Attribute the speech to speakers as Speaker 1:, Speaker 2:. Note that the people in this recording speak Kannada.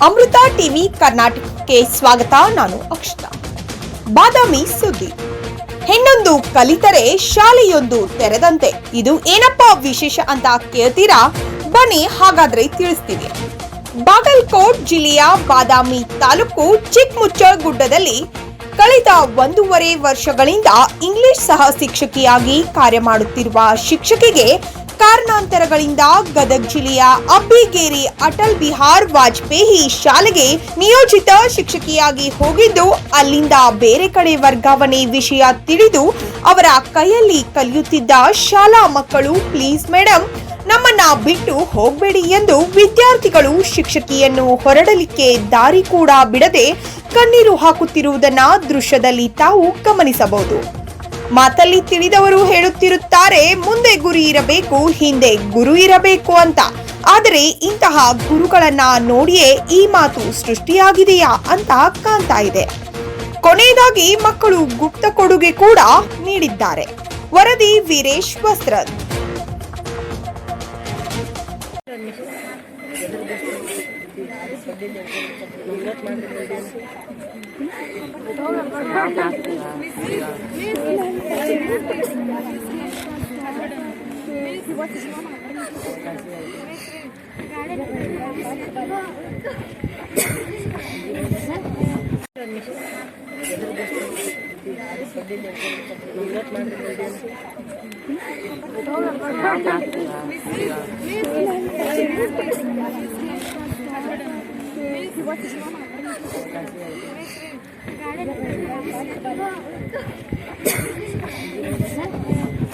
Speaker 1: ಅಮೃತ ಟಿವಿ ಕರ್ನಾಟಕಕ್ಕೆ ಸ್ವಾಗತ. ನಾನು ಅಕ್ಷತಾ. ಬಾದಾಮಿ ಸುದ್ದಿ. ಹೆಣ್ಣೊಂದು ಕಲಿತರೆ ಶಾಲೆಯೊಂದು ತೆರೆದಂತೆ. ಇದು ಏನಪ್ಪಾ ವಿಶೇಷ ಅಂತ ಕೇಳ್ತೀರಾ? ಬನ್ನಿ ಹಾಗಾದ್ರೆ ತಿಳಿಸ್ತೀವಿ. ಬಾಗಲಕೋಟ್ ಜಿಲ್ಲೆಯ ಬಾದಾಮಿ ತಾಲೂಕು ಚಿಕ್ಕಮುಚ್ಚಗುಡ್ಡದಲ್ಲಿ ಕಳೆದ 1.5 ವರ್ಷಗಳಿಂದ ಇಂಗ್ಲಿಷ್ ಸಹ ಶಿಕ್ಷಕಿಯಾಗಿ ಕಾರ್ಯ ಮಾಡುತ್ತಿರುವ ಶಿಕ್ಷಕಿಗೆ ಕಾರಣಾಂತರಗಳಿಂದ ಗದಗ ಜಿಲ್ಲೆಯ ಅಬ್ಬಿಗೇರಿ ಅಟಲ್ ಬಿಹಾರ್ ವಾಜಪೇಯಿ ಶಾಲೆಗೆ ನಿಯೋಜಿತ ಶಿಕ್ಷಕಿಯಾಗಿ ಹೋಗಿದ್ದು, ಅಲ್ಲಿಂದ ಬೇರೆ ಕಡೆ ವರ್ಗಾವಣೆ ವಿಷಯ ತಿಳಿದು ಅವರ ಕೈಯಲ್ಲಿ ಕಲಿಯುತ್ತಿದ್ದ ಶಾಲಾ ಮಕ್ಕಳು, ಪ್ಲೀಸ್ ಮೇಡಮ್ ನಮ್ಮನ್ನ ಬಿಟ್ಟು ಹೋಗಬೇಡಿ ಎಂದು ವಿದ್ಯಾರ್ಥಿಗಳು ಶಿಕ್ಷಕಿಯನ್ನು ಹೊರಡಲಿಕ್ಕೆ ದಾರಿ ಕೂಡ ಬಿಡದೆ ಕಣ್ಣೀರು ಹಾಕುತ್ತಿರುವುದನ್ನ ದೃಶ್ಯದಲ್ಲಿ ತಾವು ಗಮನಿಸಬಹುದು. ಮಾತಲ್ಲಿ ತಿಳಿದವರು ಹೇಳುತ್ತಿರುತ್ತಾರೆ, ಮುಂದೆ ಗುರಿ ಇರಬೇಕು, ಹಿಂದೆ ಗುರು ಇರಬೇಕು ಅಂತ. ಆದರೆ ಇಂತಹ ಗುರುಗಳನ್ನ ನೋಡಿಯೇ ಈ ಮಾತು ಸೃಷ್ಟಿಯಾಗಿದೆಯಾ ಅಂತ ಕಾಣ್ತಾ ಇದೆ. ಕೊನೆಯದಾಗಿ ಮಕ್ಕಳು ಗುಪ್ತ ಕೊಡುಗೆ ಕೂಡ ನೀಡಿದ್ದಾರೆ. ವರದಿ ವೀರೇಶ್ ವಸ್ತ್ರದ್.